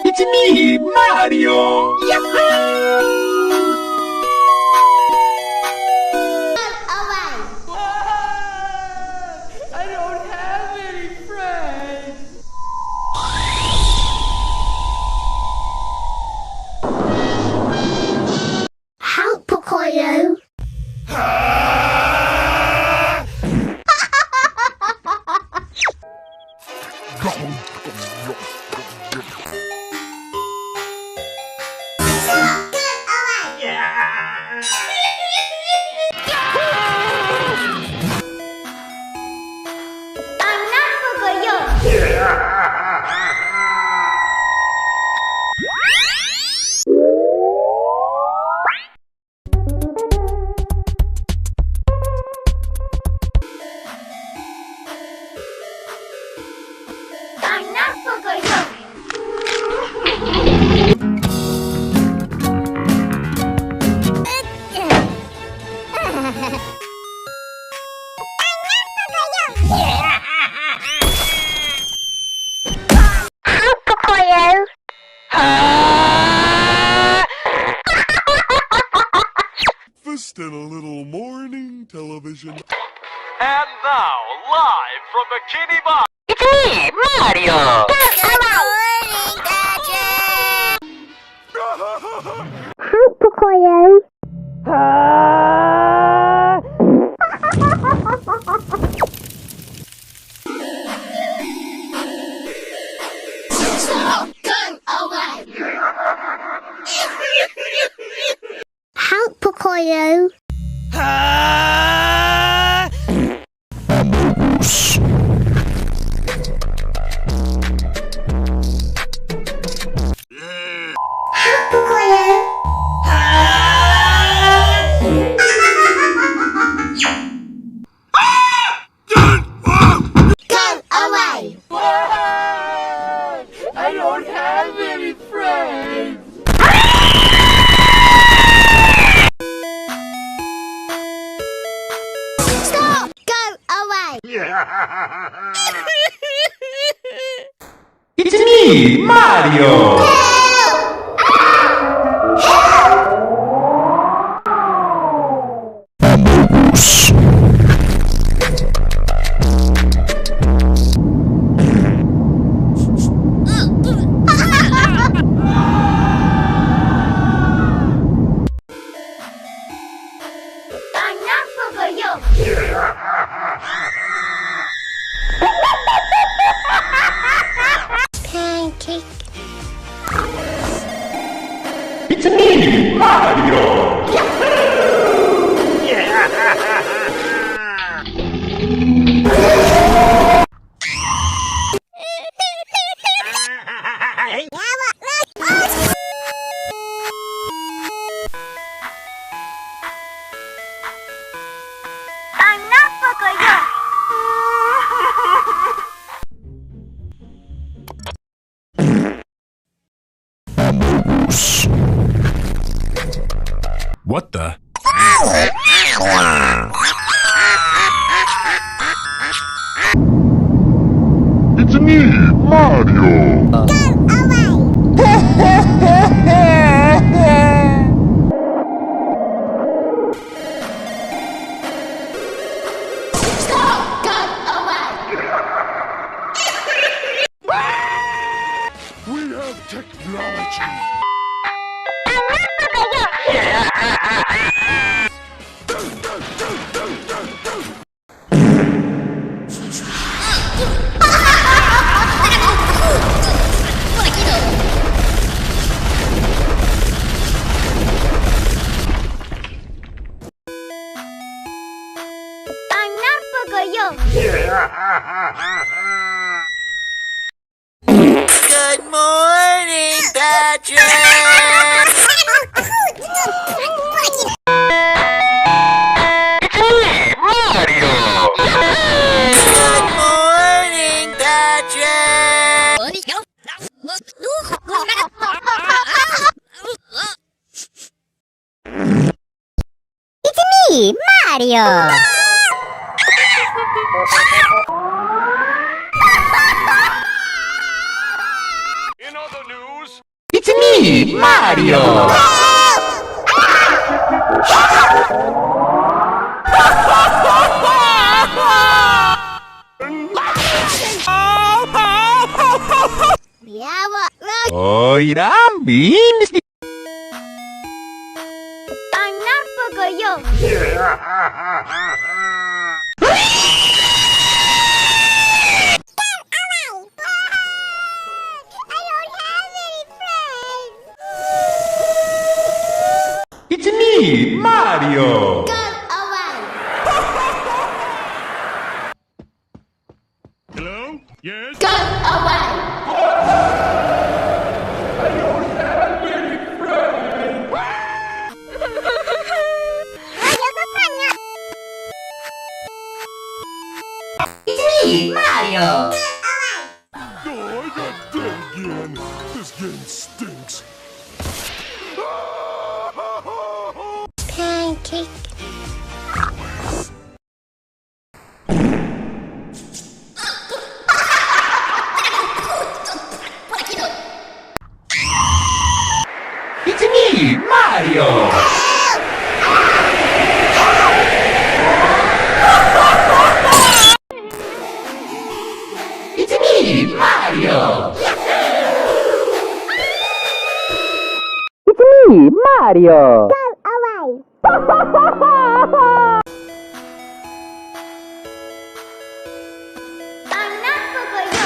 It's me, Mario! Yahoo! I don't have any friends. Help, Pocoyo. I'm not Pocoyo. I'm not Pocoyo. Help, Pocoyo. Breakfast and a little morning television. And now, live from Bikini Bottom. It's me, Mario. Help, Pocoyo. Help, Pocoyo. I don't have any friends. Stop! Go away! It's me, Mario! I'm not Pocoyo. Pancake. It's me, Mario! I'm not Pocoyo. What the? It's me, Mario! Stop! Go away! We have technology! I'm not Pocoyo. I'm not Pocoyo. Good morning, Patrick. Good morning, Patrick. Mario. In other news, It's me, Mario. Hoy, Rambi. I'm not Pocoyo. I don't have any friends. It's me, Mario. Go away. Hello? Yes? Go away. Mario. Oh, I got dead again. This game stinks. Pancake. It's me, Mario. It's me, Mario. It's me, Mario. Away. I'm not Pocoyo.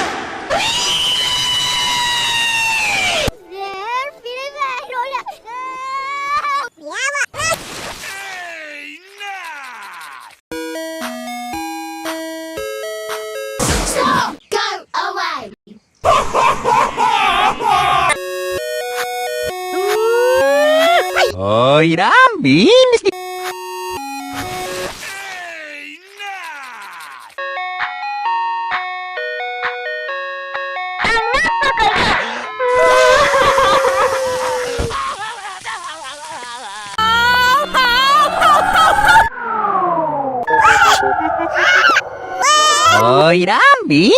There, Lola. hey, nah! Stop! Go away. Hoy, Rambi. Hey, nah! I'm not Pocoyo. Hoy, Rambi.